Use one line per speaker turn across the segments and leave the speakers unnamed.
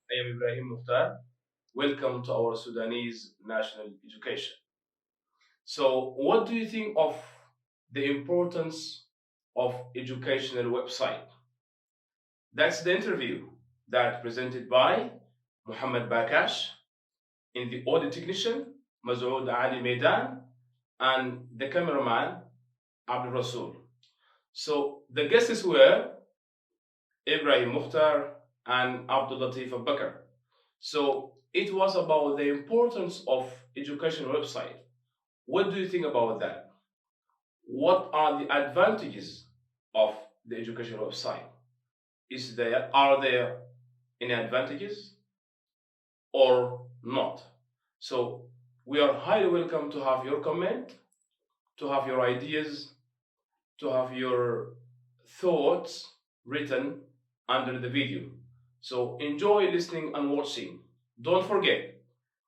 I am Ibrahim Mukhtar. Welcome to our Sudanese national education. So, what do you think of the importance of educational website? That's the interview that presented by Muhammad Bakash in the audio technician Mazoud Ali Maidan and the cameraman Abdul Rasul. So the guests were Ibrahim Mukhtar and Abdul Latif Abakar. So it was about the importance of education website. What do you think about that? What are the advantages of the education website? Are there any advantages or not? So we are highly welcome to have your comment, to have your ideas, to have your thoughts written under the video. So enjoy listening and watching. Don't forget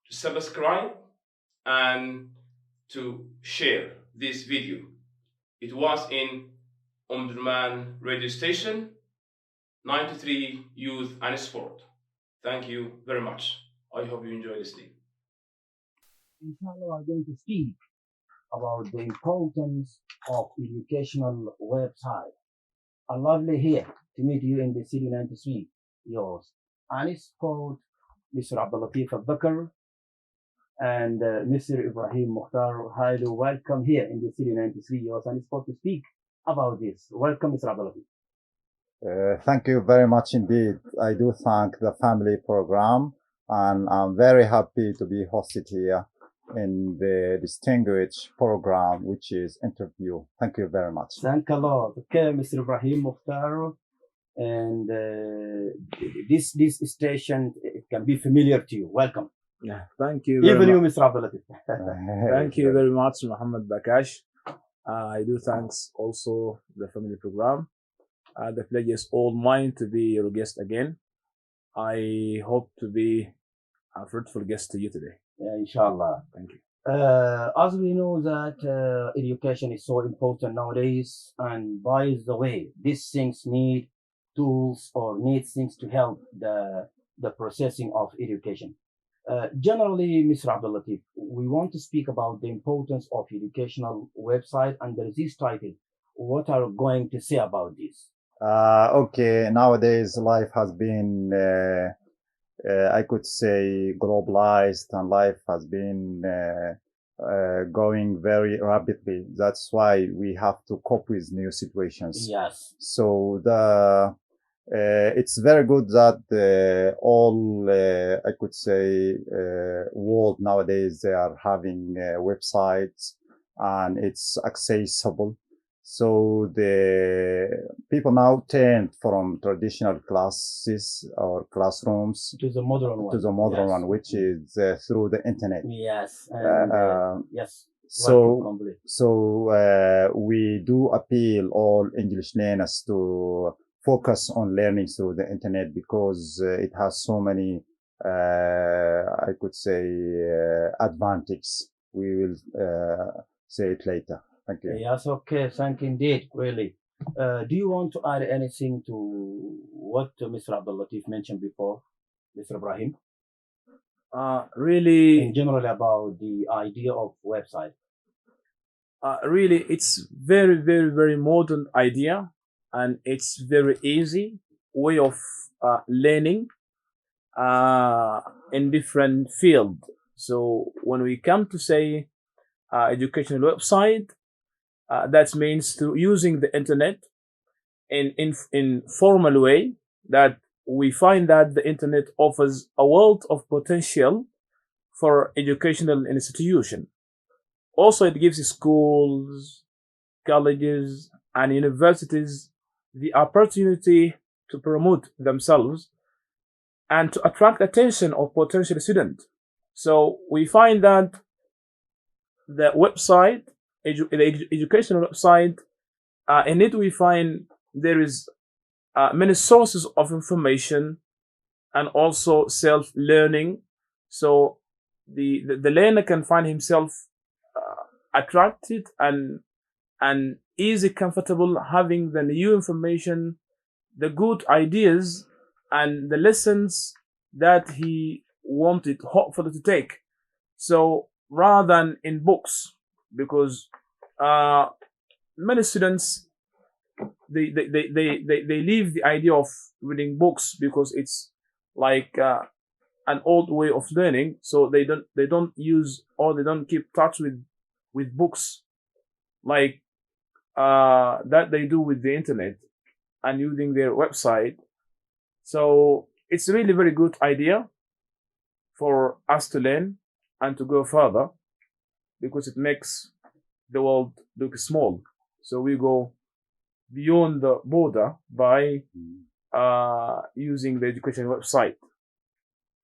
to subscribe and to share this video. It was in Omdurman radio station, 93 Youth and Sport. Thank you very much. I hope you enjoy listening.
Inshallah, I'm going to speak about the importance of educational website. A lovely here to meet you in the city 93, yours. And it's called Mr. Abdul Latif Bakr and Mr. Ibrahim Mukhtar. Highly welcome here in the city 93, yours. And it's called to speak about this. Welcome, Mr. Abdul Latif.
Thank you very much indeed. I do thank the family program, and I'm very happy to be hosted here in the distinguished program, which is interview. Thank you very much.
Thank a lot. Okay, Mr. Ibrahim Mukhtar. And this station it can be familiar to you. Welcome.
Yeah, thank you.
Even you, Mr. Abdul Latif.
Thank you very much, Muhammad Bakash. I do thanks also the family program. The pleasure is all mine to be your guest again. I hope to be a fruitful guest to you today.
Yeah, inshallah.
Thank you.
As we know that education is so important nowadays, and by the way, these things need tools or need things to help the processing of education. Generally, Mr. Abdul Latif, we want to speak about the importance of educational website under this title. What are you going to say about this?
Okay, nowadays life has been, I could say, globalized, and life has been going very rapidly. That's why we have to cope with new situations.
Yes.
So it's very good that all, I could say, world nowadays, they are having websites and it's accessible. So the people now turn from traditional classes or classrooms
To the modern one.
to the modern
Yes.
one, which is through the internet.
Yes. And, yes.
So, we do appeal all English learners to focus on learning through the internet because it has so many, I could say, advantages. We will say it later. Thank you.
Yes, okay, thank you indeed, really. Do you want to add anything to what Mr. Abdul Latif mentioned before, Mr. Ibrahim?
Really,
In general about the idea of website.
really, it's very, very, very modern idea, and it's very easy way of learning in different field. So when we come to say educational website, that means through using the internet in formal way, that we find that the internet offers a wealth of potential for educational institution. Also, it gives schools, colleges, and universities the opportunity to promote themselves and to attract attention of potential students. So we find that the website, the educational website, in it we find there is many sources of information and also self-learning. So the learner can find himself attracted and easy, comfortable having the new information, the good ideas, and the lessons that he wanted hopefully to take. So rather than in books, because uh, many students they leave the idea of reading books because it's like an old way of learning, so they don't use or they don't keep touch with books like that they do with the internet and using their website. So it's really very good idea for us to learn and to go further because it makes the world look small. So we go beyond the border by using the education website.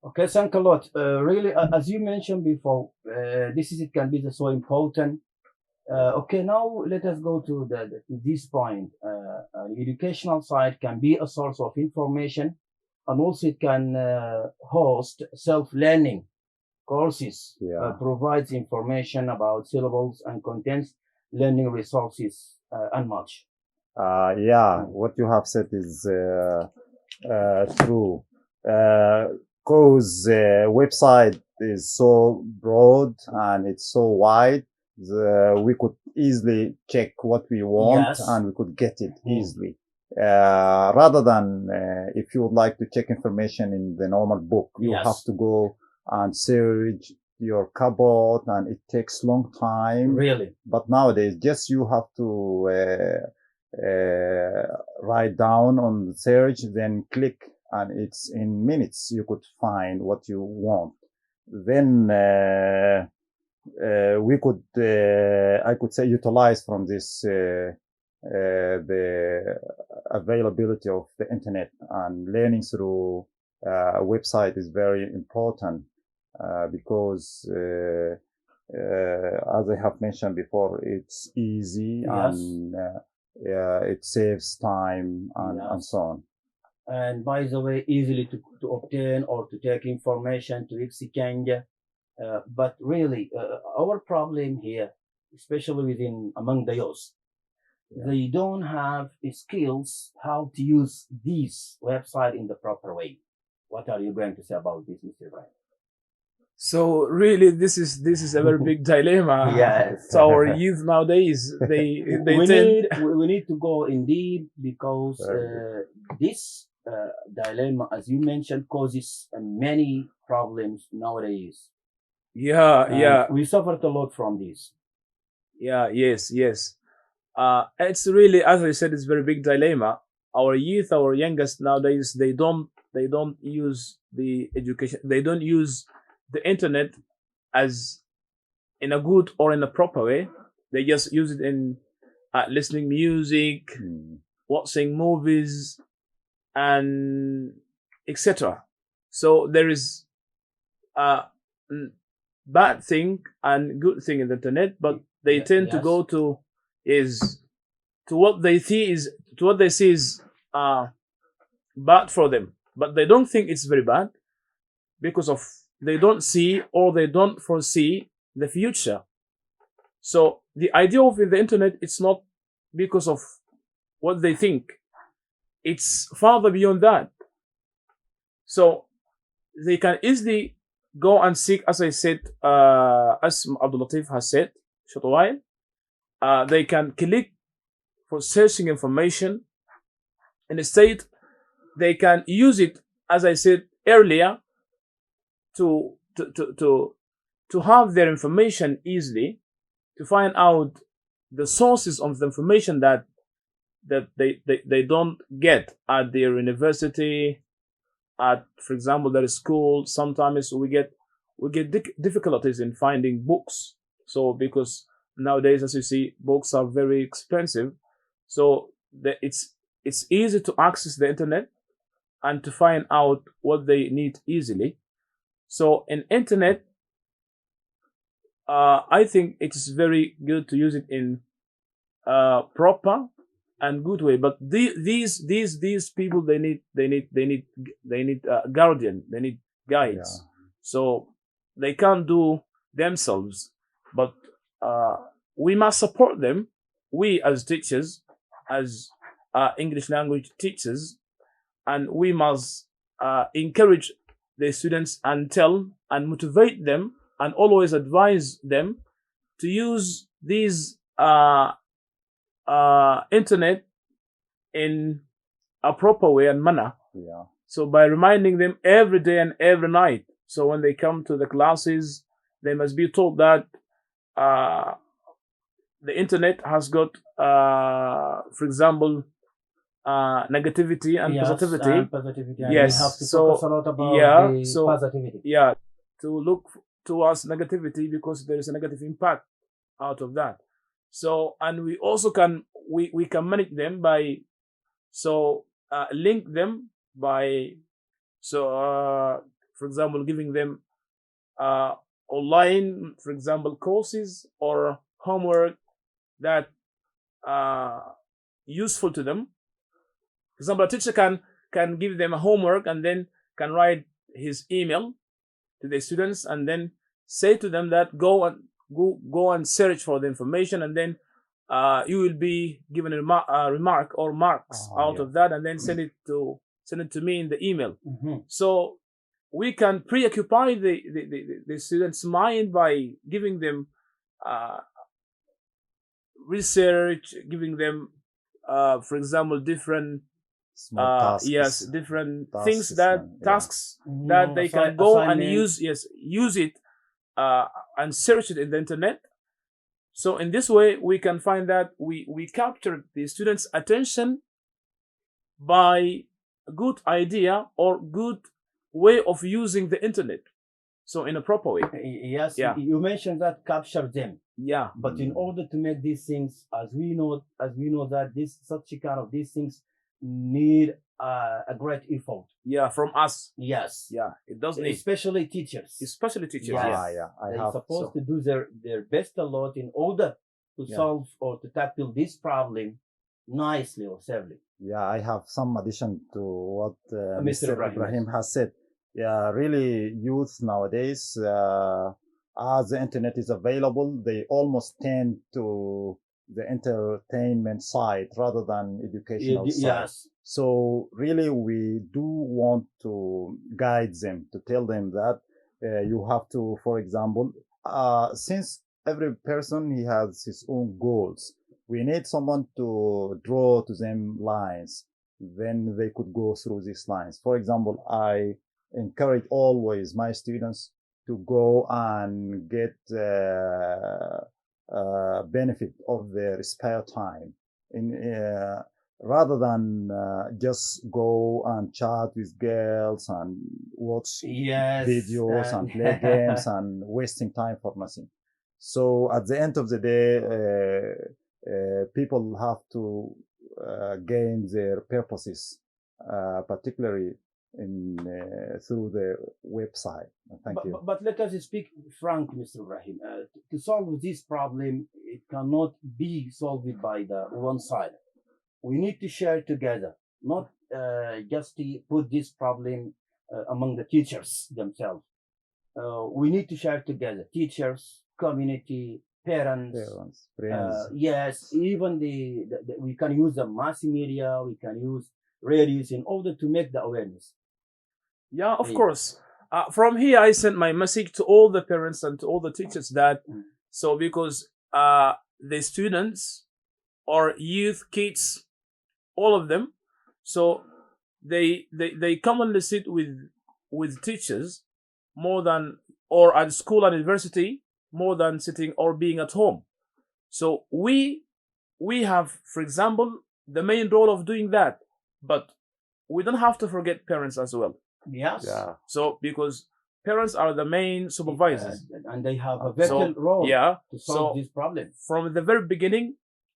Okay, thank a lot. Really, as you mentioned before, this is it can be so important. Okay, now let us go to this point. The educational side can be a source of information, and also it can host self-learning courses.
Yeah.
Provides information about syllables and contents, learning resources, and much.
Yeah, what you have said is true. Because website is so broad and it's so wide, we could easily check what we want
Yes.
and we could get it easily. Rather than if you would like to check information in the normal book, you
Yes.
have to go and search your cupboard and it takes long time.
Really.
But nowadays, just you have to write down on the search, then click, and it's in minutes you could find what you want. Then we could, I could say, utilize from this the availability of the internet, and learning through a website is very important because as I have mentioned before, it's easy.
Yes.
And it saves time and,
Yes.
and so on.
And by the way, easily to obtain or to take information to exchange. But really, our problem here, especially among the youth, they don't have the skills how to use this website in the proper way. What are you going to say about this, Mr. Ibrahim?
So really, this is a very big dilemma.
Yes.
So our youth nowadays, they
we
tend
need to go indeed because this dilemma, as you mentioned, causes many problems nowadays.
yeah.
We suffered a lot from this.
Yes. It's really, as I said, it's a very big dilemma. Our youth, our youngest nowadays, they don't use the education. They don't use the internet as in a good or in a proper way. They just use it in listening music, watching movies, and etc. So there is a bad thing and good thing in the internet, but they tend to go to what they see is bad for them, but they don't think it's very bad because of they don't see or they don't foresee the future. So the idea of the internet, it's not because of what they think, it's farther beyond that. So they can easily go and seek, as I said, as Abdul Latif has said a short while, they can click for searching information. Instead, they can use it, as I said earlier, to have their information easily, to find out the sources of the information that they don't get at their university, at, for example, their school. Sometimes we get difficulties in finding books. So because nowadays, as you see, books are very expensive. So it's easy to access the internet and to find out what they need easily. So in internet, I think it is very good to use it in proper and good way. But these people, they need guardian, they need guides.
Yeah.
So they can't do themselves, but we must support them. We as teachers, as English language teachers, and we must encourage the students and tell and motivate them and always advise them to use these internet in a proper way and manner.
Yeah.
So by reminding them every day and every night, so when they come to the classes, they must be told that the internet has got, for example, negativity and
Yes,
positivity.
and positivity. And
Yes,
we have to
so
focus a lot about
yeah,
the
so
positivity.
yeah, to look towards negativity because there is a negative impact out of that. So and we also can we can manage them by link them by for example giving them online, for example, courses or homework that useful to them. For example, a teacher can give them a homework and then can write his email to the students and then say to them that go and search for the information, and then you will be given a remark or marks out of that, and then send it to me in the email. So we can preoccupy the students' mind by giving them research, giving them, for example, different
Small tasks.
different
tasks
things that
and- yeah.
tasks that they can go and
assignment.
use it and search it in the internet. So in this way, we can find that we capture the students' attention by a good idea or good way of using the internet. So in a proper way.
Yes,
Yeah.
you mentioned that capture them.
Yeah.
But in order to make these things, as we know that these things need a great effort.
Yeah, from us.
Yes.
Yeah, it does need,
Especially teachers.
especially teachers.
Yes.
Yeah.
Yeah, I
They're
have.
supposed to do their best a lot in order to
Yeah.
solve or to tackle this problem nicely or safely.
Yeah, I have some addition to what
Mr.
Mr.
Ibrahim,
Ibrahim
yes.
has said. Yeah, really, youth nowadays, as the internet is available, they almost tend to the entertainment side rather than educational side.
Yes.
So really, we do want to guide them to tell them that you have to, for example, since every person he has his own goals, we need someone to draw to them lines. Then they could go through these lines. For example, I encourage always my students to go and get benefit of their spare time in rather than just go and chat with girls and watch
Yes.
videos and play games and wasting time for nothing. So at the end of the day, people have to gain their purposes, particularly in through the website. Thank you.
But let us speak frank, Mr. Ibrahim. To solve this problem, it cannot be solved by the one side. We need to share together, not just to put this problem among the teachers themselves. We need to share together, teachers, community, parents.
Parents, friends.
Yes, even we can use the mass media, we can use radios in order to make the awareness.
Yeah, of
Yeah.
course. From here, I sent my message to all the parents and to all the teachers that so because the students or youth, kids, all of them, so they commonly sit with teachers more than or at school and university more than sitting or being at home. So we have, for example, the main role of doing that, but we don't have to forget parents as well.
Yes.
Yeah.
So because parents are the main supervisors,
and they have a vital role
yeah,
to solve
so
this problem.
from the very beginning,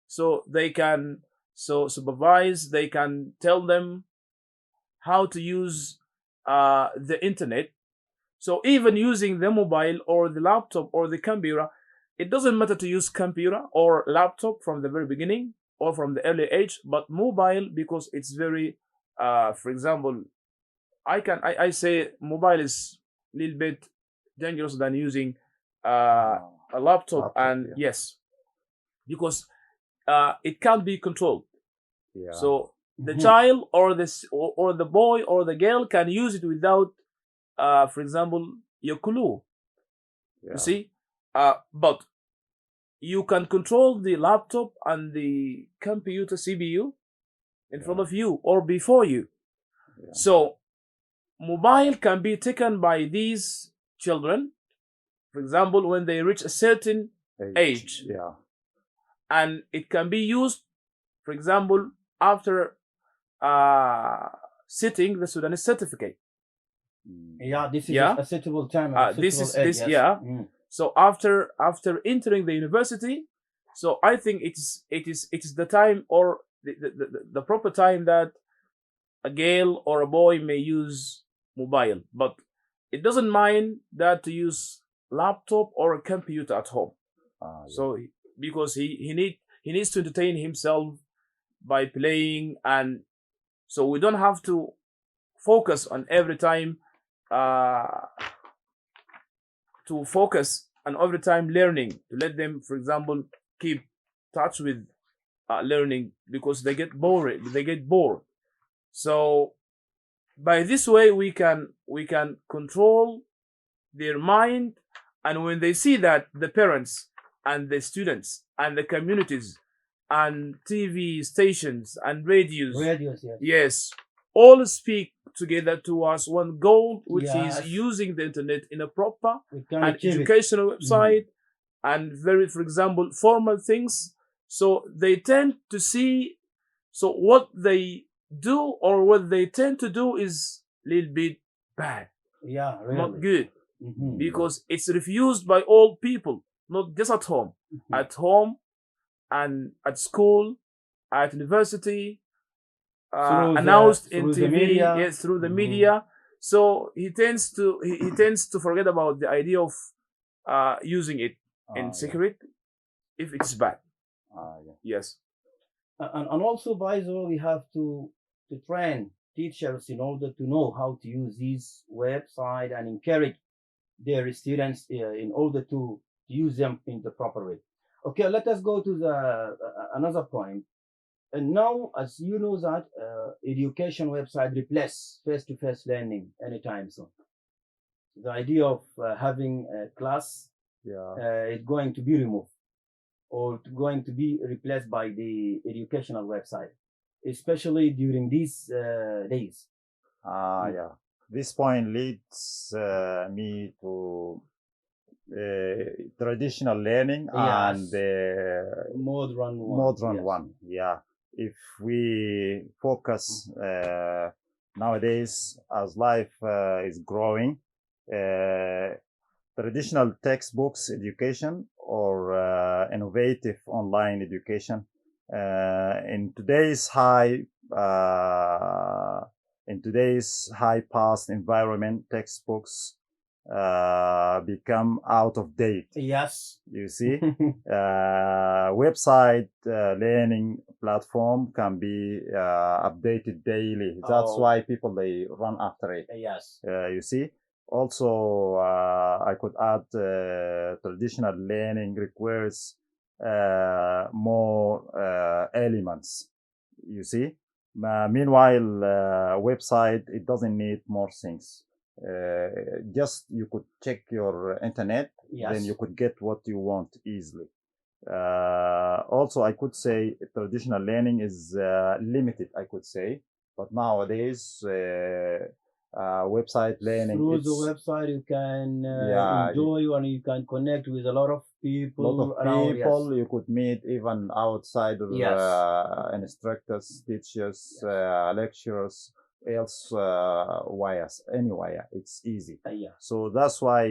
so they can supervise, they can tell them how to use the internet. So even using the mobile or the laptop or the computer, it doesn't matter to use computer or laptop from the very beginning or from the early age, but mobile because it's very, for example, I say mobile is a little bit dangerous than using a laptop, and
yeah.
yes, because it can't be controlled.
Yeah.
So the child or the boy or the girl can use it without for example, your clue.
Yeah.
You see, but you can control the laptop and the computer CPU in front
Yeah.
of you or before you.
Yeah.
So mobile can be taken by these children, for example, when they reach a certain age,
Yeah.
and it can be used, for example, after sitting the Sudanese certificate.
Yeah, this is
Yeah,
a suitable time and a
this
suitable
is
age.
this.
Yes.
Yeah.
Mm.
So after entering the university, so I think it is the time, or the proper time, that a girl or a boy may use mobile, but it doesn't mind that to use laptop or a computer at home.
Yeah.
So because he needs to entertain himself by playing, and so we don't have to focus on every time to focus on every time learning, to let them, for example, keep touch with learning, because they get bored. So by this way we can control their mind, and when they see that the parents and the students and the communities and TV stations and radios,
Radios, yes.
yes, all speak together towards one goal, which
Yes.
is using the internet in a proper
We can
and
achieve it.
educational website, and very, for example, formal things. So they tend to see, so what they do or what they tend to do is a little bit bad,
Yeah, really.
not good,
Mhm.
because it's refused by all people, not just at home, at home and at school, at university, announced in
through the
TV,
media.
yes, through the
Mhm.
media. So he tends to forget about the idea of using it in
Yeah.
secret if it's bad.
Yeah.
Yes.
And also, by the way, we have to train teachers in order to know how to use this website and encourage their students in order to use them in the proper way. Okay, let us go to the another point. And now, as you know, that education website replace face-to-face learning anytime soon. The idea of having a class
Yeah.
is going to be removed or going to be replaced by the educational website, especially during these days.
Yeah. This point leads me to traditional learning and
Yes.
the
Modern one.
modern
Yes.
one. Yeah. If we focus nowadays, as life is growing, traditional textbooks education or innovative online education in today's high past environment, textbooks become out of date.
Yes.
You see, website learning platform can be updated daily. That's
Oh.
why people they run after it.
Yes.
You see. Also, I could add traditional learning requires more elements. You see. Meanwhile, website it doesn't need more things. Just you could check your internet,
Yes.
then you could get what you want easily. Also, I could say traditional learning is limited, I could say, but nowadays website learning
Through the website, you can
Yeah,
enjoy and you can connect with a lot of people.
lot of
around.
people
Yes.
you could meet even outside of
Yes.
instructors, teachers, lecturers, else anywhere it's easy.
Yeah.
So that's why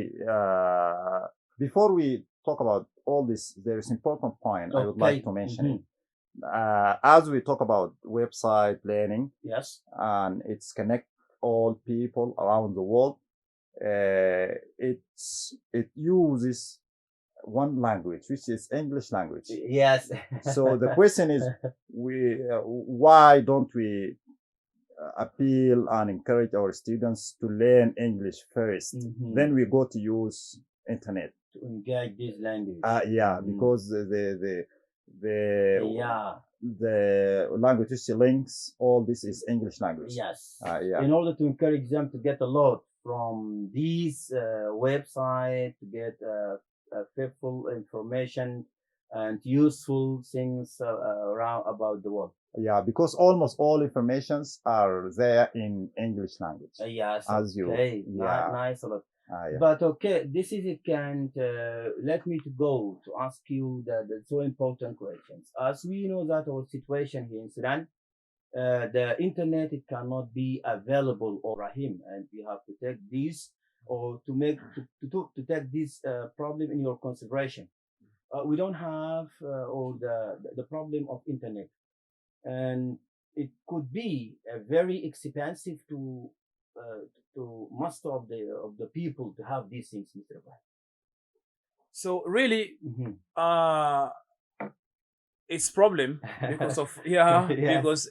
before we talk about all this, there is important point I would like to mention it. As we talk about website learning,
Yes.
and it's connect all people around the world, it uses one language, which is English language.
Yes.
So the question is, why don't we appeal and encourage our students to learn English first? Then we go to use internet
to engage this language.
Yeah, because the language links all this is English language.
Yes.
Yeah.
In order to encourage them to get a lot from these website to get faithful information and useful things around about the world.
Yeah, because almost all informations are there in English language.
Yes,
As you,
okay,
yeah.
nice a lot.
Yeah.
But okay, this is it. Can't let me to go to ask you the so important questions. As we know that our situation here in Sudan, the internet it cannot be available or Rahim, and we have to take this or to make to take this problem in your consideration. We don't have or the problem of internet, and it could be very expensive to master of the people to have these things, Mr. Ibrahim.
So really,
Mhm.
it's problem because of yeah
Yes.
because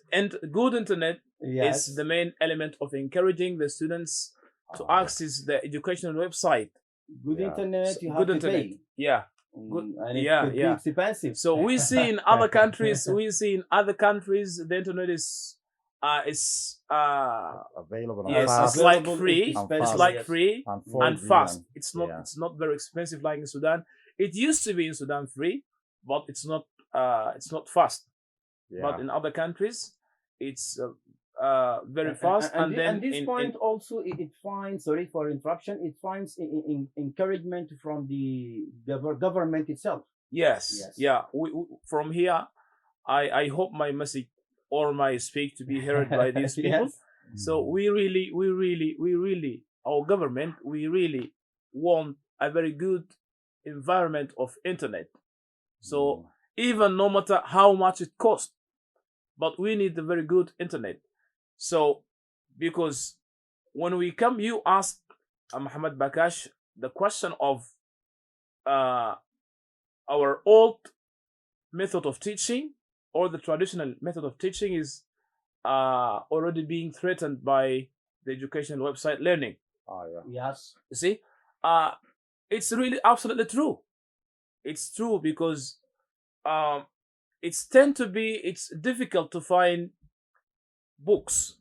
good internet
Yes.
is the main element of encouraging the students to
Ah,
access the educational website.
Good
Yeah.
internet, you have
Good
to
internet,
pay.
yeah. Good.
And it
Yeah,
could be
yeah.
expensive.
So we see in other countries, the internet is
available and
yes,
fast.
it's like
Available,
free.
especially,
It's
fast.
like
yes.
free
And
and
4G
fast.
and-
It's not
yeah.
it's not very expensive like in Sudan. It used to be in Sudan free, but it's not fast.
Yeah.
But in other countries, it's very fast.
And this point also it finds, sorry for interruption, it finds encouragement from the government itself.
yes,
Yes.
yeah. From here, I hope my message or my speak to be heard by these people.
Yes.
So we really, our government, we really want a very good environment of internet. So even no matter how much it costs, but we need a very good internet. So because when we come, you ask Muhammad Bakash the question of our old method of teaching or the traditional method of teaching is already being threatened by the educational website learning.
Yeah.
Yes.
You see, it's really absolutely true. It's true because it's difficult to find books,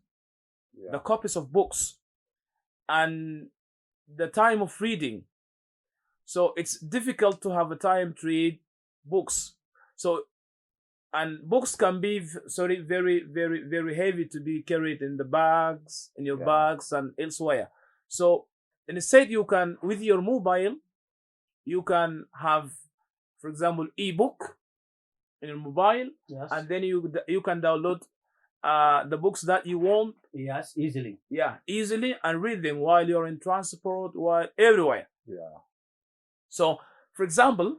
Yeah.
the copies of books, and the time of reading. So it's difficult to have a time to read books. So and books can be very heavy to be carried in the bags, in your
Yeah.
bags and elsewhere. So instead you can, with your mobile, you can have, for example, ebook in your mobile,
Yes.
and then you can download the books that you want,
Yes, easily.
yeah, easily, and read them while you're in transport, while everywhere.
Yeah.
So, for example,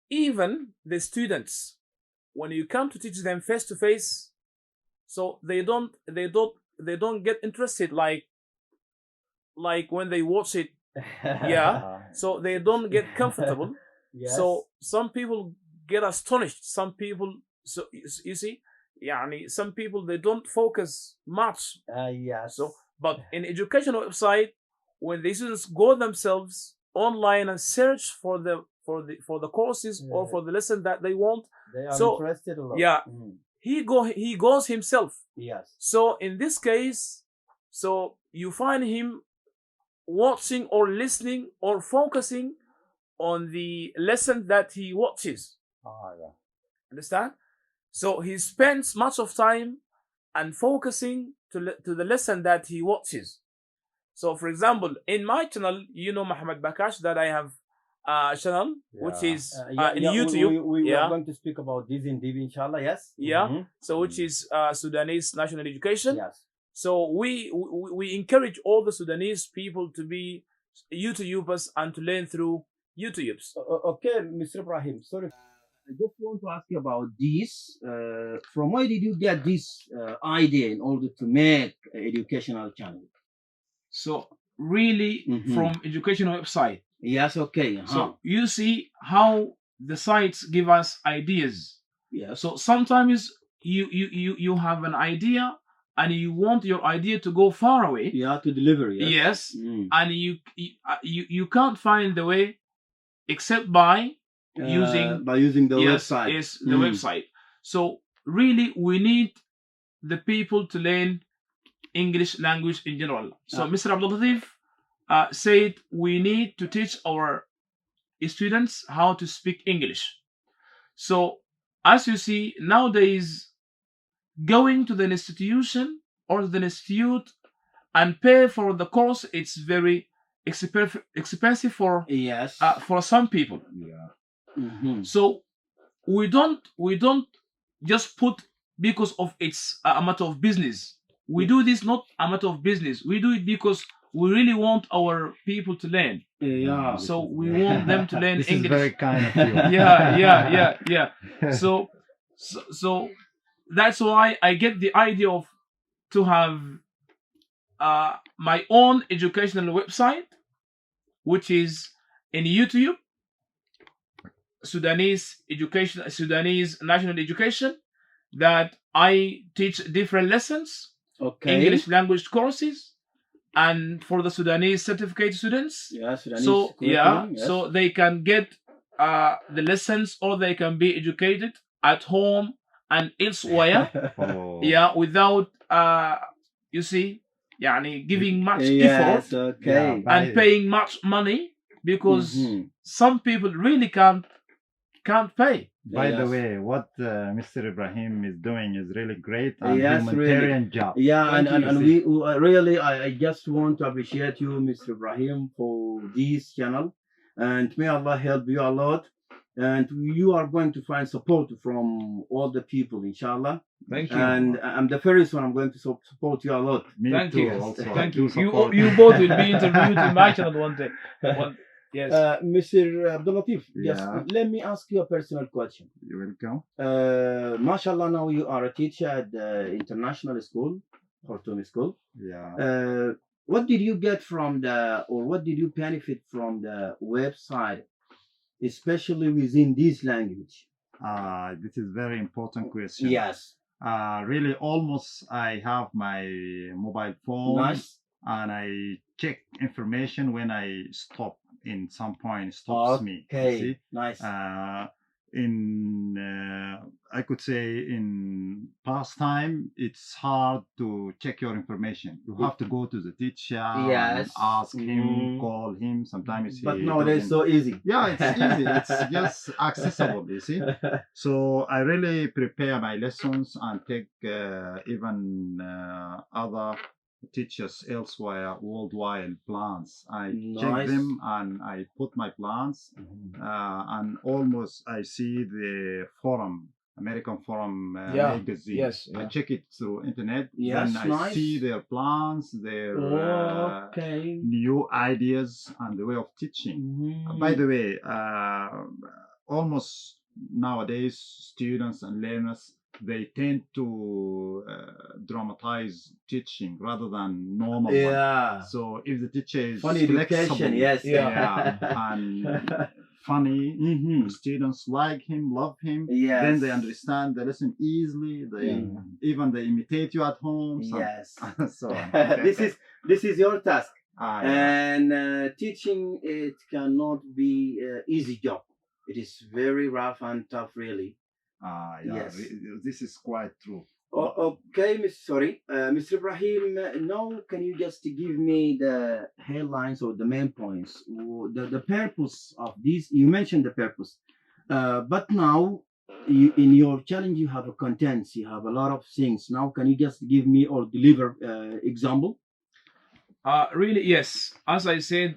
even the students, when you come to teach them face to face, so they don't get interested like when they watch it, yeah. So they don't get comfortable.
Yes.
So some people get astonished. Some people, so you see, يعني some people they don't focus much.
Yes.
So, but in educational website, when the students go themselves online and search for the courses or for the lesson that they want,
they are
so
interested a lot.
yeah, he goes himself.
Yes.
So in this case, so you find him watching or listening or focusing on the lesson that he watches.
Yeah.
Understand? So he spends much of time and focusing to the lesson that he watches. So, for example, in my channel, you know, Muhammad Bakash, that I have a channel which is in YouTube.
We are going to speak about this in deep, inshallah. Yes.
Yeah. So, which is Sudanese National Education.
Yes.
So we encourage all the Sudanese people to be YouTubers and to learn through YouTubes.
Okay, Mr. Ibrahim. Sorry, I just want to ask you about this. From where did you get this idea in order to make an educational channel?
So really, from educational website.
Yes. Okay.
So you see how the sites give us ideas.
Yes.
So sometimes you have an idea and you want your idea to go far away.
Yeah, to deliver.
Yes. And you can't find the way except by using
the website.
Yes, the website. So really, we need the people to learn English language in general. So
Ah.
Mr. Abdul Latif said we need to teach our students how to speak English. So as you see nowadays, going to the institution or the institute and pay for the course, it's very expensive
Yes.
for some people.
Yeah.
Mhm.
So we don't just put because of it's a matter of business. We do this not a matter of business. We do it because we really want our people to learn.
Yeah.
So we want them to learn
This
English.
is very kind of you.
Yeah. So that's why I get the idea of to have my own educational website, which is in YouTube, Sudanese national education, that I teach different lessons,
Okay.
English language courses, and for the Sudanese certificate students.
Yeah, Sudanese
So
curriculum, yes.
so they can get the lessons, or they can be educated at home and elsewhere.
Oh.
Yeah, without you see, يعني giving much
Yes,
effort
okay.
Yeah,
and paying much money, because
Mhm.
some people really can't pay.
By the
Yes.
way, what Mr. Ibrahim is doing is really great and
Yes,
humanitarian job.
Yeah,
Thank you.
and we really, I just want to appreciate you, Mr. Ibrahim, for this channel, and may Allah help you a lot. And you are going to find support from all the people, inshallah.
Thank you.
And I'm the first one. I'm going to support you a lot.
Me
Thank
too.
you.
Also, I
Thank
do
you.
support
You both will be interviewed in my channel one day. Yes.
Mr. Abdul Latif, just
Yeah.
let me ask you a personal question.
You welcome.
Mashallah, now you are a teacher at the international school, Khartoum school.
Yeah.
What did you get from what did you benefit from the website, especially within this language?
This is very important question.
Yes.
Really, almost I have my mobile phone
Nice.
and I check information when I stop in some point. Stops me. you
Okay.
see?
Nice.
I could say in past time, it's hard to check your information. You have to go to the teacher and
Yes.
ask him,
Mm.
call him. Sometimes
But
he
nowadays,
doesn't-
so easy.
yeah, it's easy. It's just accessible, you see. So I really prepare my lessons and take even other teachers elsewhere worldwide plans. I check
Nice.
them and I put my plans and almost I see the forum, American Forum
Yeah.
magazine.
Yes.
I
Yeah.
check it through internet.
Yes,
then I
nice.
see their plans, their
Okay.
new ideas and the way of teaching.
Mhm.
By the way, almost nowadays, students and learners, they tend to dramatize teaching rather than normal one.
Yeah.
So if the teacher is
Funny education,
flexible,
yes.
yeah, and funny,
Mhm.
students like him, love him,
Yes.
then they understand the lesson easily. They even they imitate you at home.
Yes.
So on.
this is your task.
Yeah.
And teaching, it cannot be easy job. It is very rough and tough, really.
Yeah,
Yes.
this is quite true.
Okay, Mr. Ibrahim. Now, can you just give me the headlines or the main points, or the purpose of this? You mentioned the purpose, but now in your challenge you have a contents. You have a lot of things. Now, can you just give me or deliver example?
Really, yes. As I said,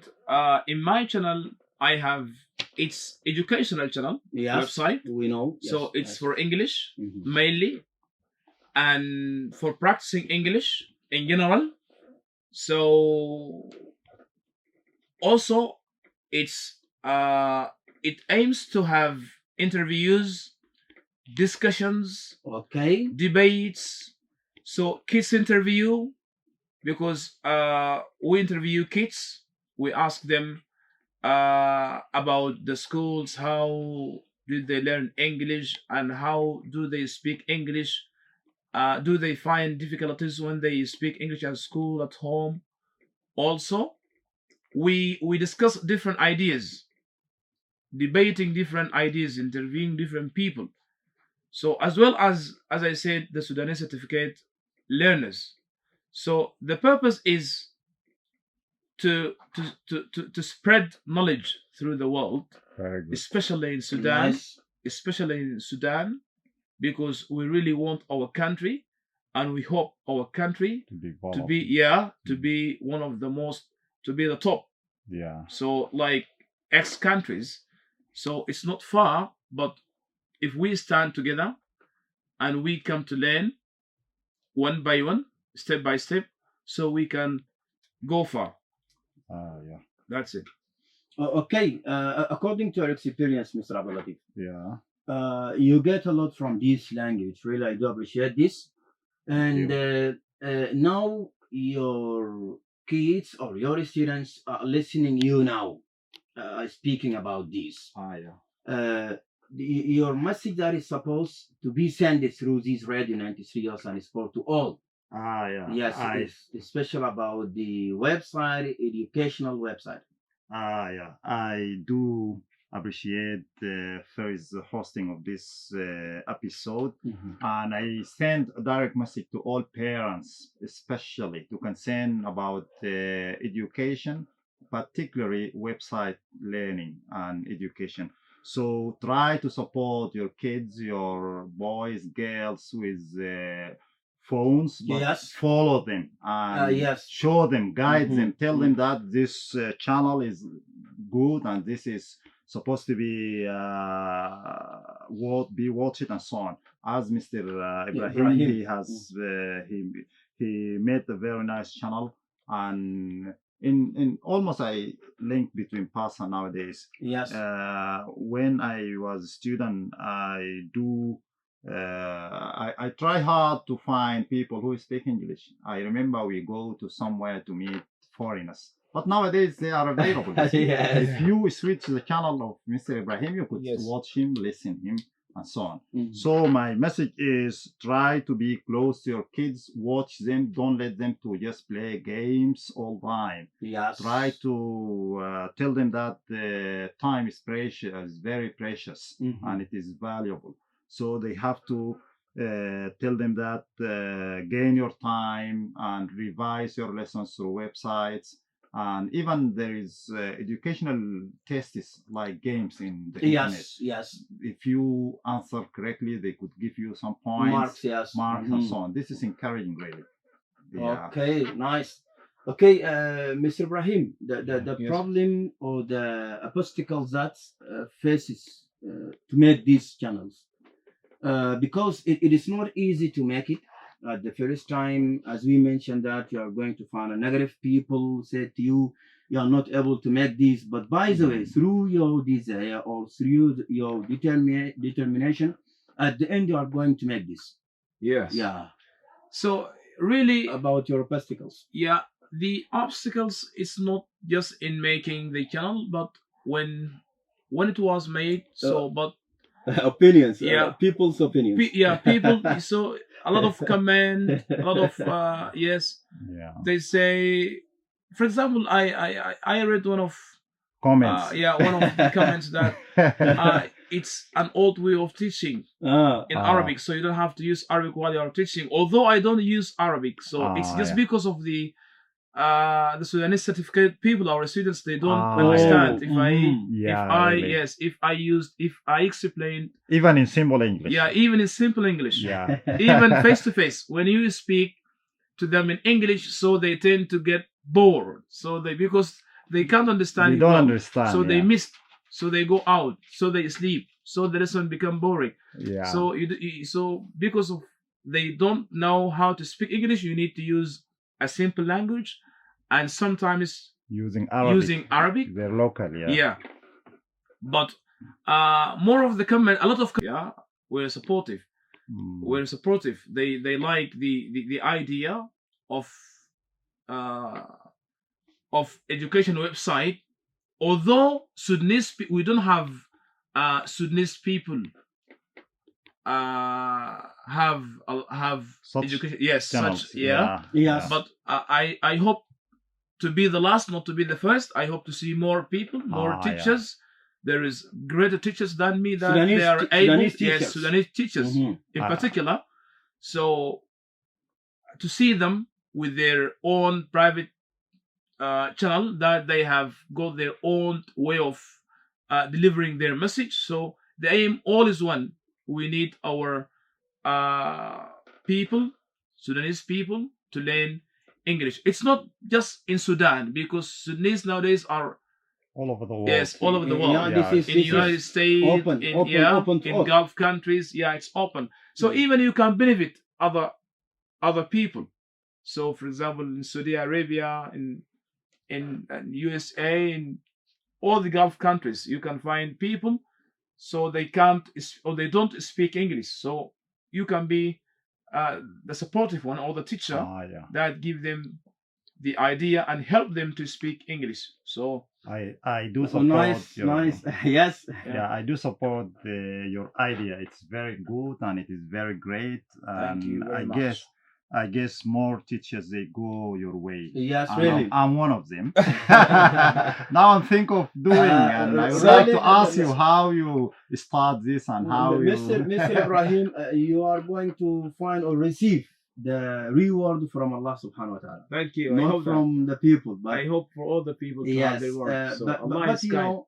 in my channel, I have it's educational channel website.
We know.
So
Yes,
it's
yes.
for English
Mhm.
mainly, and for practicing English in general. So also it's it aims to have interviews, discussions,
Okay.
debates. So kids interview, because we interview kids. We ask them about the schools, how did they learn English, and how do they speak English. Do they find difficulties when they speak English at school, at home? Also, we discuss different ideas, debating different ideas, interviewing different people. So as well as I said, the Sudanese certificate learners. So the purpose is to spread knowledge through the world,
Very good.
especially in Sudan,
Nice.
because we really want our country, and we hope our country
To be
to be one of the most, to be the top.
Yeah.
So like X countries, so it's not far, but if we stand together and we come to learn one by one, step by step, so we can go far.
Yeah.
That's it.
Okay. According to your experience, Mr. Abdulatif,
Yeah.
you get a lot from this language. Really, I do appreciate this. And now your kids or your students are listening you now, speaking about this.
Yeah.
Your message that is supposed to be sent through this Radio 93 years and sport to all.
Yeah.
Yes, it's special about the website, educational website.
Yeah. I do appreciate the first hosting of this episode, and I send a direct message to all parents, especially to concern about education, particularly website learning and education. So try to support your kids, your boys, girls with phones, but
Yes.
follow them and
Yes.
show them, guide them, tell them
Mhm.
that this channel is good and this is supposed to be watched and so on. As Mr. Ibrahim, he has he made a very nice channel, and in almost a link between past and nowadays.
Yes.
When I was a student, I do. I try hard to find people who speak English. I remember we go to somewhere to meet foreigners, but nowadays they are available.
Yes.
If you switch the channel of Mr. Ibrahim, you could
Yes.
watch him, listen him, and so on.
Mhm.
So my message is try to be close to your kids, watch them, don't let them to just play games all the time.
Yes.
Try to tell them that time is precious, very precious,
Mhm.
and it is valuable. So they have to tell them that gain your time and revise your lessons through websites. And even there is educational tests like games in the internet.
Yes. Yes.
If you answer correctly, they could give you some points,
Marks. Yes.
marks, and so
Mhm.
on. This is encouraging, really. Yeah.
Okay. Nice. Okay, Mr. Ibrahim, the
Yes.
problem or the obstacles that faces to make these channels, because it is not easy to make it at the first time. As we mentioned, that you are going to find a negative people say to you, you are not able to make this. But by the way, through your desire or through your determination, at the end you are going to make this.
Yes.
Yeah.
So really,
About your obstacles.
yeah, the obstacles is not just in making the channel, but when it was made. So, but
Opinions.
Yeah.
People's opinions.
people. So a lot of comment, a lot of yes.
Yeah.
They say, for example, I read one of
Comments.
one of the comments that it's an old way of teaching in Arabic, so you don't have to use Arabic while you are teaching. Although I don't use Arabic, so it's just
Yeah.
because of the Sudanese certificate people, our students, they don't
Ah,
understand.
yeah.
If I
Yeah, really.
if I explain,
Even in simple English.
yeah, even in simple English,
Yeah.
even face to face, when you speak to them in English, so they tend to get bored. So because they can't understand
They
it
don't
well.
understand.
So they
yeah.
missed. So they go out. So they sleep. So the lesson become boring.
Yeah.
So so because of they don't know how to speak English, you need to use a simple language, and sometimes
using Arabic. They're local. Yeah.
yeah. But more of the comment, a lot of were supportive. Were supportive. They like the idea of education website. Although Sudanese, we don't have Sudanese people have
Such
education. Yes,
channels.
such yeah.
Yes.
But I hope to be the last, not to be the first. I hope to see more people, more
Yeah.
teachers. There is greater teachers than me that
Sudanese
they are
te-
able.
Sudanese
Yes,
teachers.
Sudanese teachers
Mhm.
in particular. So to see them with their own private channel that they have got their own way of delivering their message. So the aim all is one. We need our uh, people, Sudanese people, to learn English. It's not just in Sudan, because Sudanese nowadays are,
all over the world.
yes, all over the
You
world.
know,
Yeah.
this
In
is
United States,
open,
in
open,
yeah,
open to
in
all.
Gulf countries, yeah, it's open. So even you can benefit other people. So, for example, in Saudi Arabia, in USA, in all the Gulf countries, you can find people, so they can't or they don't speak English. So you can be the supportive one or the teacher
Yeah.
that give them the idea and help them to speak English. So
I do
Oh,
support
nice,
your,
nice. Yes.
yeah, I do support your idea. It's very good and it is very great.
Thank you
And
very
I
much.
guess more teachers they go your way.
Yes,
And
really.
I'm one of them. Now I'm think of doing, and I would
really,
like to ask you how you start this and how
Mr. Ibrahim, you are going to find or receive the reward from Allah subhanahu wa ta'ala.
Thank you. I
Not
hope
from the people, but
I hope for all the people to have
yes,
their work. So
but
Allah is
you
kind.
know,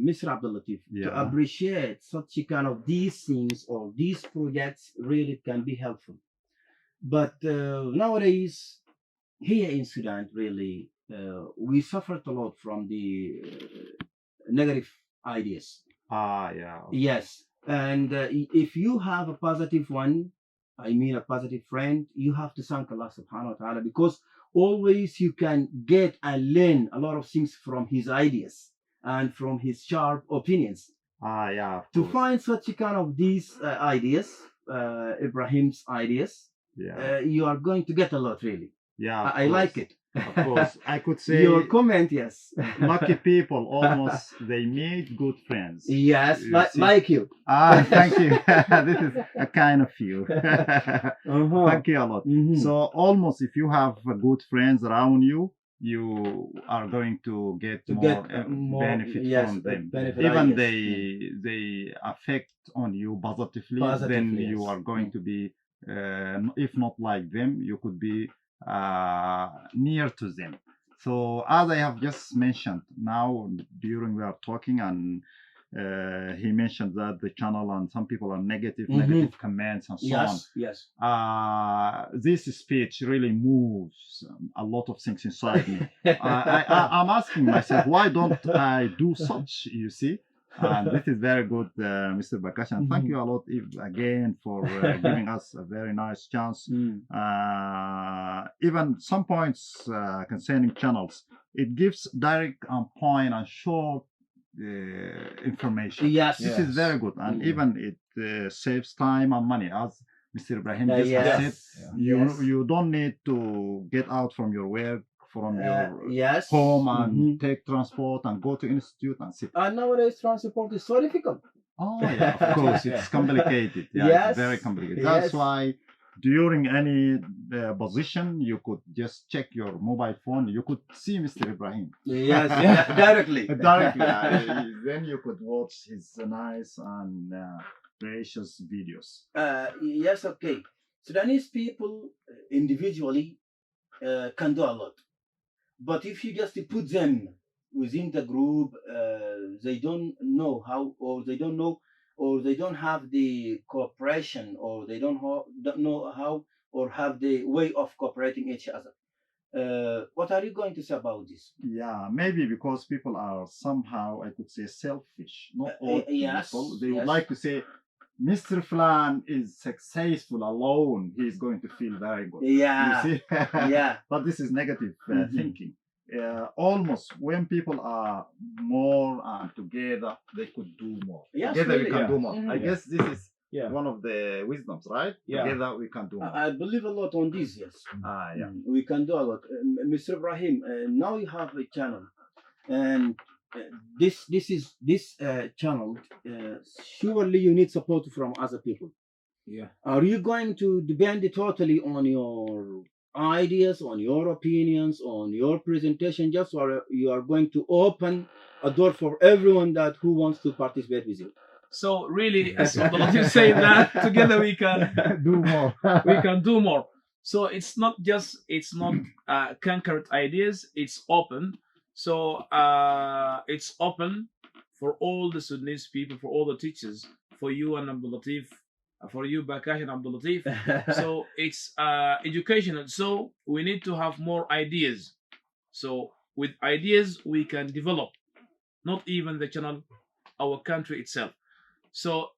Mr. Abdul Latif, to
Yeah.
appreciate such a kind of these things or these projects really can be helpful. But nowadays, here in Sudan, really, we suffered a lot from the negative ideas.
yeah.
Yes, and if you have a positive one, I mean a positive friend, you have to thank Allah subhanahu wa ta'ala, because always you can get and learn a lot of things from his ideas and from his sharp opinions.
Yeah. Of
To
course.
find such a kind of these ideas, Ibrahim's ideas,
Yeah.
you are going to get a lot, really.
Yeah. Of
I like
course.
it.
Of course, I could say
Your comment, yes.
lucky people almost they meet good friends.
Yes,
You see?
like you.
Thank you. This is a kind of you.
Uh-huh.
Thank you a lot.
Mhm.
So almost if you have good friends around you, you are going to get
To
more,
get, more,
benefit
yes,
from them.
benefit
Even
ideas.
they affect on you positively, then
Positively,
you
yes.
are going to be, if not like them, you could be near to them. So as I have just mentioned, now during we are talking and he mentioned that the channel and some people are negative,
Mhm.
negative comments and so on.
Yes.
This speech really moves a lot of things inside me. I'm asking myself, why don't I do such, you see? And this is very good, Mr. Bakash. And thank you a lot again for giving us a very nice chance.
Mm.
Even some points concerning channels, it gives direct and point and short information.
Yes.
This is very good, and even it saves time and money, as Mr. Ibrahim just
yes.
has said.
Yes.
You don't need to get out from your work, from your
yes.
home, and
Mhm.
take transport and go to institute and sit.
And nowadays transport is so difficult.
Oh yeah, of course, it's complicated. Yeah,
Yes.
it's very complicated. That's
Yes.
why during any position, you could just check your mobile phone. You could see Mr. Ibrahim.
Yes, directly.
Directly. Then you could watch his nice and gracious videos.
Yes, okay. Sudanese people individually can do a lot. But if you just put them within the group, they don't know how, or they don't know, or they don't have the cooperation, or they don't know how, or have the way of cooperating each other. What are you going to say about this?
Yeah, maybe because people are somehow, I could say, selfish. Not all
yes,
people. They would
yes.
like to say, Mr. Flan is successful alone. He is going to feel very good.
Yeah.
You see?
Yeah.
But this is negative
Mhm.
thinking. Almost when people are more together, they could do more.
Yes,
Together
really,
we can
yeah.
do more.
Mhm.
I guess this is
Yeah.
one of the wisdoms, right?
Yeah.
Together we can do more.
I believe a lot on this, yes.
Yeah.
We can do a lot. Mr. Ibrahim, now you have a channel, and this channel, surely you need support from other people.
Yeah.
Are you going to depend totally on your ideas, on your opinions, on your presentation, just or you are going to open a door for everyone that who wants to participate with you?
So really, as Abdullah is saying that together we can
Do more.
we can do more. So it's not concrete ideas. It's open. So it's open for all the Sudanese people, for all the teachers, for you and Abdul Latif, for you Bakash and Abdul Latif. So it's educational. So we need to have more ideas. So with ideas we can develop, not even the channel, our country itself. So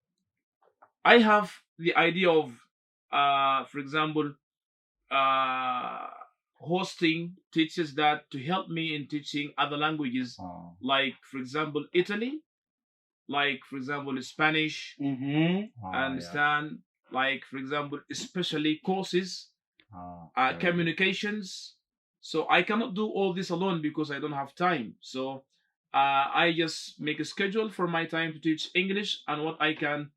I have the idea of, for example, uh, hosting teachers that to help me in teaching other languages, like for example Italy, like for example Spanish, understand, like for example especially courses, communications. So I cannot do all this alone because I don't have time. So I just make a schedule for my time to teach English and what I can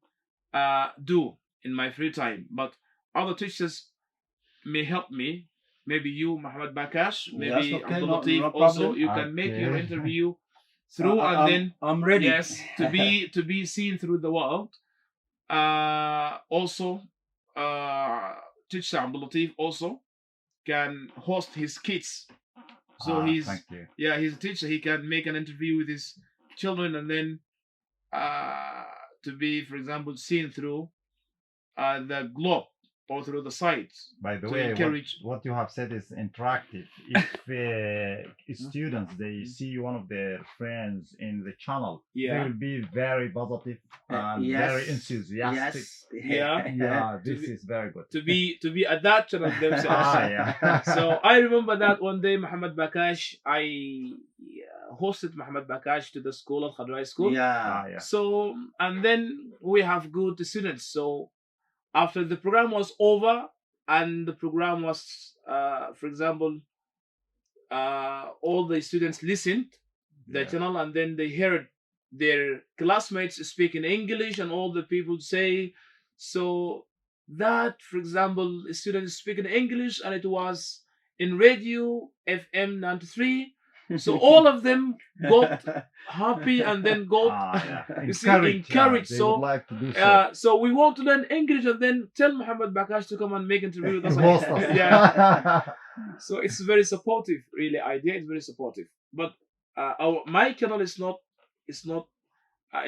do in my free time. But other teachers may help me. Maybe you, Muhammad Bakash, maybe
Yes, okay,
Abdul
no,
Latif.
no
Also,
problem.
you can make your
Okay.
interview through, and then
I'm ready.
yes, to be seen through the world. Also, teacher Abdul Latif also can host his kids. So he's
Thank you.
he's a teacher. He can make an interview with his children and then to be, for example, seen through the globe or through the sites.
By the
To
way,
encourage-
what you have said is interactive. If students they see one of their friends in the channel, they
Yeah.
will be very positive and very enthusiastic.
Yeah.
Yeah, this is very good.
to be at that channel themselves.
Yeah.
So I remember that one day Muhammad Bakash, I hosted Muhammad Bakash to the school of Khadrai School.
Yeah.
So and then we have good students. So after the program was over and the program was, for example, all the students listened the
Yeah.
channel and then they heard their classmates speak in English and all the people say so that, for example, students speak in English and it was in radio FM 93. So all of them got happy and then got you see, encouraged.
They
So
would like to do so.
so we want to learn English and then tell Muhammad Bakash to come and make interview with us.
Host us.
Yeah. So it's very supportive, really. Idea is very supportive. But my channel is not. It's not.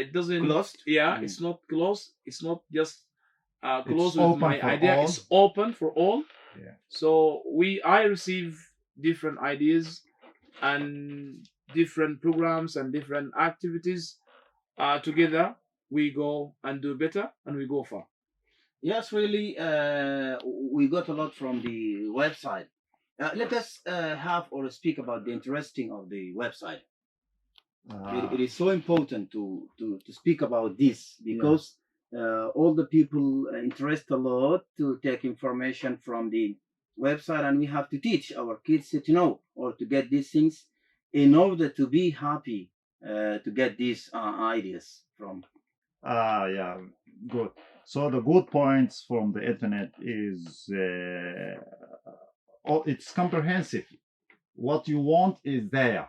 It doesn't.
Closed?
Yeah,
Mm.
it's not closed. It's not just closed
It's
with
open
my
for
idea.
all.
It's open for all.
Yeah.
So I receive different ideas and different programs and different activities. Together we go and do better and we go far.
Yes, really, we got a lot from the website. Let us have or speak about the interesting of the website. It is so important to speak about this because all the people interest a lot to take information from the website, and we have to teach our kids to know or to get these things in order to be happy to get these ideas from.
Yeah, good. So the good points from the internet is it's comprehensive. What you want is there.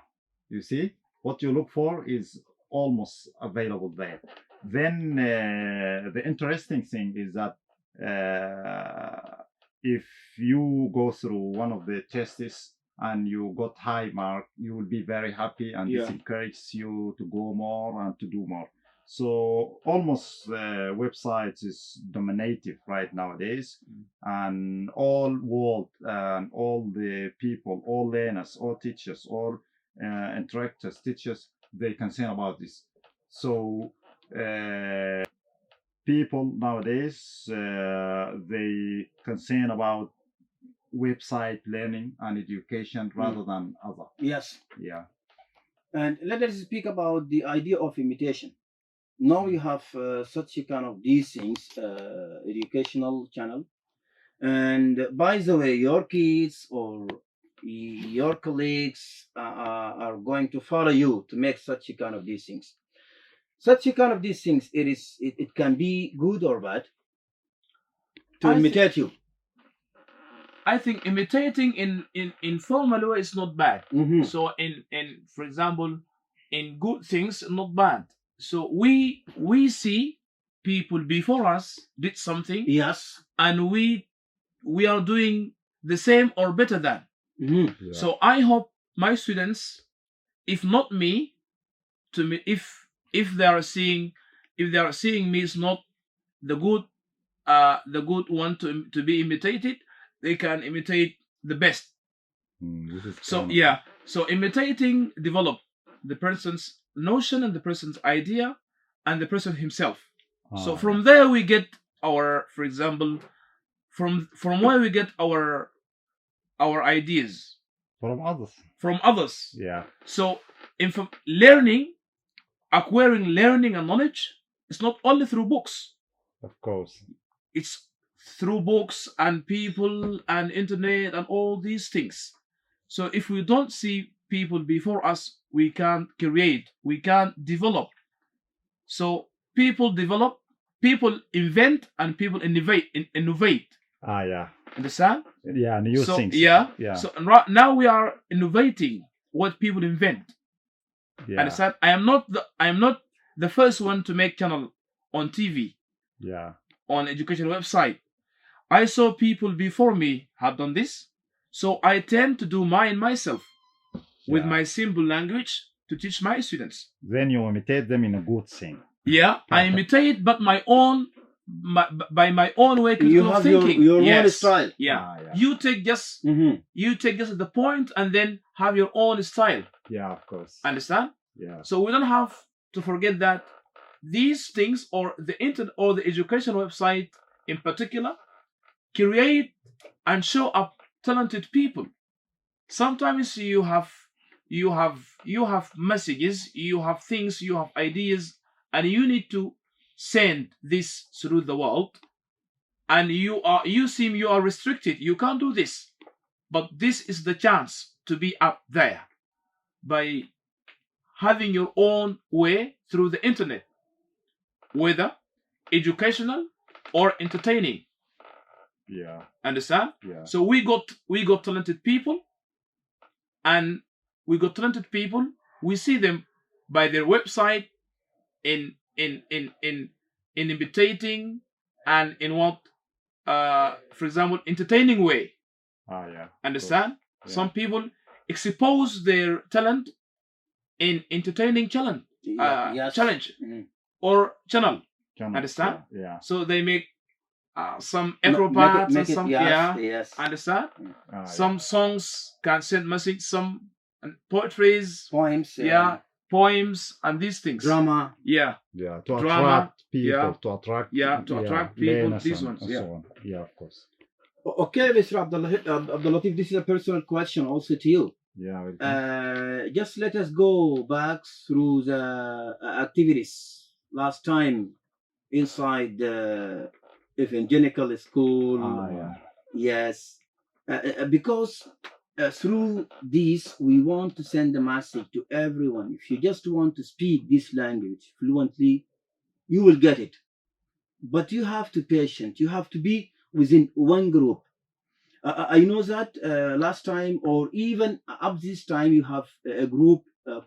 You see, what you look for is almost available there. Then the interesting thing is that if you go through one of the tests and you got high mark, you will be very happy, and this
Yeah.
encourages you to go more and to do more. So almost websites is dominative right nowadays, and all world and all the people, all learners, all teachers, all interactors, teachers, they concern about this. So people nowadays they concern about website learning and education rather than other.
Yes.
Yeah.
And let us speak about the idea of imitation. Now you have such a kind of these things, educational channel. And by the way, your kids or your colleagues are going to follow you to make such a kind of these things. Such a kind of these things, it can be good or bad to imitate you.
I think imitating in formal way is not bad.
Mhm.
So in for example, in good things, not bad. So we see people before us did something,
Yes.
and we are doing the same or better than.
Mhm.
Yeah.
So I hope my students, if not me, to me, if they are seeing me is not the good one to be imitated, they can imitate the best.
This is
So
kind of-
yeah, so imitating develop the person's notion and the person's idea and the person himself. So
Ah,
from there we get our, for example, from where we get our ideas
from others.
from others.
Yeah.
So acquiring learning and knowledge is not only through books.
Of course.
It's through books and people and internet and all these things. So if we don't see people before us, we can't create, we can't develop. So people develop, people invent, and people innovate.
Ah, yeah.
Understand?
Yeah, new
So
things.
yeah.
Yeah.
So right now we are innovating what people invent.
Yeah.
Understand? I am not the first one to make channel on TV,
Yeah.
on education website. I saw people before me have done this, so I tend to do mine myself with
Yeah.
my simple language to teach my students.
Then you imitate them in a good thing.
Yeah, I imitate, but by my own way
You
of
have
thinking.
your own
Yes.
style.
Yeah.
Ah, yeah.
You take just
Mhm.
the point and then have your own style.
Yeah, of course.
Understand?
Yeah.
So we don't have to forget that these things, or the internet or the education website in particular, create and show up talented people. Sometimes you have messages, you have things, you have ideas, and you need to send this through the world, and you are restricted. You can't do this, but this is the chance to be up there by having your own way through the internet, whether educational or entertaining.
Yeah.
Understand?
Yeah.
So we got talented people, and we see them by their website in imitating and in what for example entertaining way.
Ah, yeah.
Understand?
Yeah.
Some people expose their talent in entertaining challenge
Yes.
challenge
Mhm.
or channel.
Channels,
Understand?
Yeah.
So they make some
Make
acrobats
it,
and some
yes, yes.
understand?
Ah,
Some songs can send message, some poetries,
Poems.
poems, and these things.
Drama.
Yeah,
Yeah. To
Drama,
attract people,
yeah.
to attract.
To attract people,
learners
these
and-
ones,
and
yeah.
so on. Yeah, of course.
Okay, Mr. Abdul this is a personal question also to you.
Yeah. welcome.
Just let us go back through the activities last time inside the evangelical school.
Ah, yeah.
Yes, because through this we want to send a message to everyone. If you just want to speak this language fluently, you will get it. But you have to be patient. You have to be within one group. I know that last time or even up this time you have a group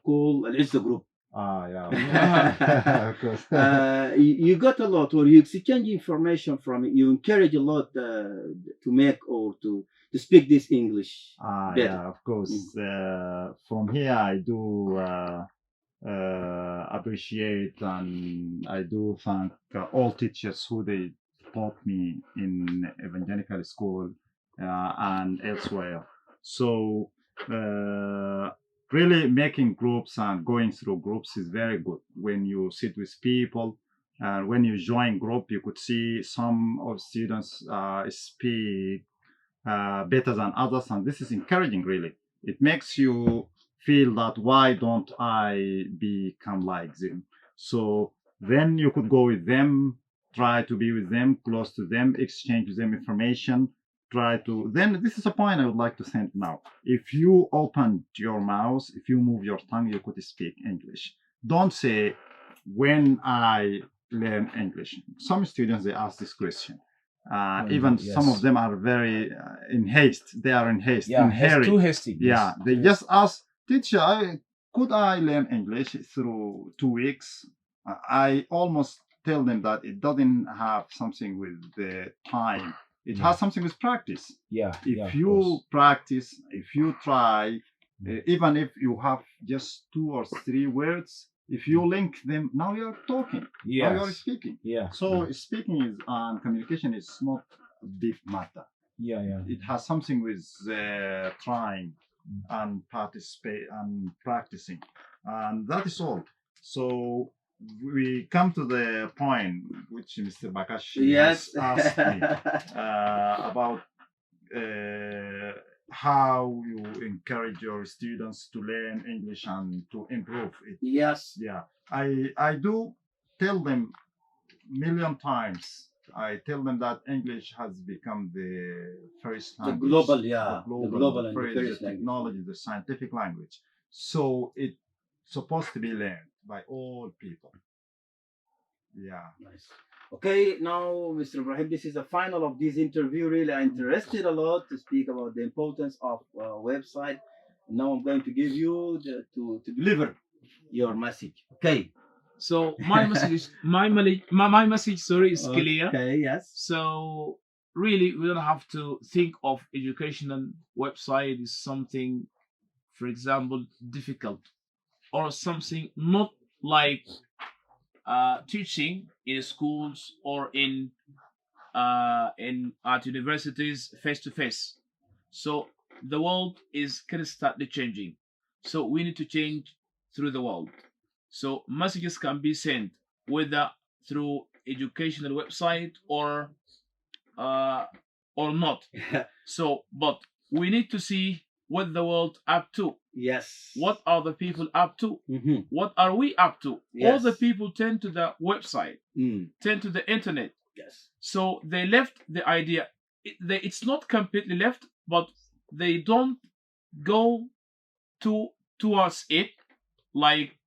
called Al-Izza Group.
Ah, yeah. Of course.
You got a lot, or you exchange information from it. You encourage a lot to make or to speak this English
Ah,
better.
yeah, of course. From here, I do appreciate and I do thank all teachers who they taught me in evangelical school and elsewhere. So really making groups and going through groups is very good. When you sit with people and when you join group, you could see some of students speak better than others, and this is encouraging. Really, it makes you feel that why don't I become like them? So then you could go with them, try to be with them, close to them, exchange with them information. Try to. Then this is a point I would like to send now. If you open your mouth, if you move your tongue, you could speak English. Don't say when I learn English. Some students they ask this question. Even
yes.
some of them are very in haste. They are in haste,
Yeah,
in hurry.
too hasty.
Yeah, they just ask teacher, could I learn English through 2 weeks? I almost tell them that it doesn't have something with the time It
Yeah.
has something with practice.
Yeah.
If you practice, if you try, even if you have just 2 or 3 words, if you link them, now you're talking. Now you're
Yes.
speaking.
Yeah.
So speaking is and communication is not a big matter.
Yeah. Yeah.
It has something with trying and participate and practicing, and that is all. So we come to the point which Mr. Bakashi
Yes.
has asked me about how you encourage your students to learn English and to improve it.
Yes.
Yeah, I do tell them million times. I tell them that English has become the first
The
language,
global, yeah.
the
The global
the
and the
first,
first
the
language.
technology, the scientific language. So it's supposed to be learned by all people. Yeah.
Nice. Okay, now, Mr. Ibrahim, this is the final of this interview. Really, I'm interested a lot to speak about the importance of website. Now I'm going to give you to deliver your message. Okay.
So my message is my message. Sorry, is clear.
Okay. Yes.
So really, we don't have to think of educational website is something, for example, difficult or something not like teaching in schools or in at universities face to face. So the world is constantly changing. So we need to change through the world. So messages can be sent whether through educational website uh, or not. So, but we need to see what the world up to.
Yes.
What are the people up to?
Mhm.
What are we up to?
Yes.
All the people tend to the website, tend to the internet.
Yes.
So they left the idea. It's not completely left, but they don't go towards it. Like,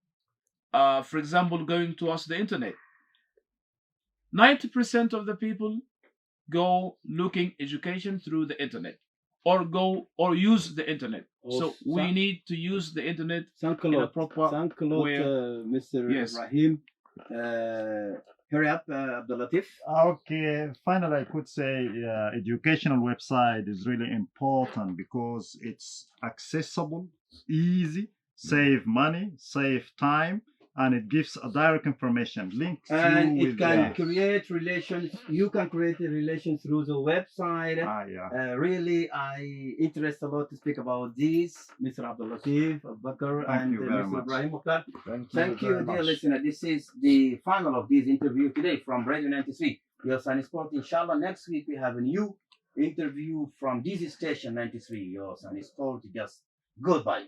for example, going towards the internet. 90% of the people go looking education through the internet, or go or use the internet. So we need to use the internet
Thank
in
you
a
a lot.
proper
Thank you a lot,
way.
Mr.
Yes.
Ibrahim. Hurry up, Abdulatif.
Okay, finally, I could say educational website is really important because it's accessible, easy, save money, save time, and it gives a direct information linked
And
you
it
with
can create relations. You can create a relation through the website.
yeah.
Really, I interest a lot to speak about this, Mr. Abdulatif, Bakar,
Thank
and
you very
Mr.
much.
Ibrahim Mukhtar. Thank you,
very
dear
much.
listener. This is the final of this interview today from Radio 93, your Sunny Sport. Inshallah, next week we have a new interview from this station 93, your Sunny Sport. Just goodbye.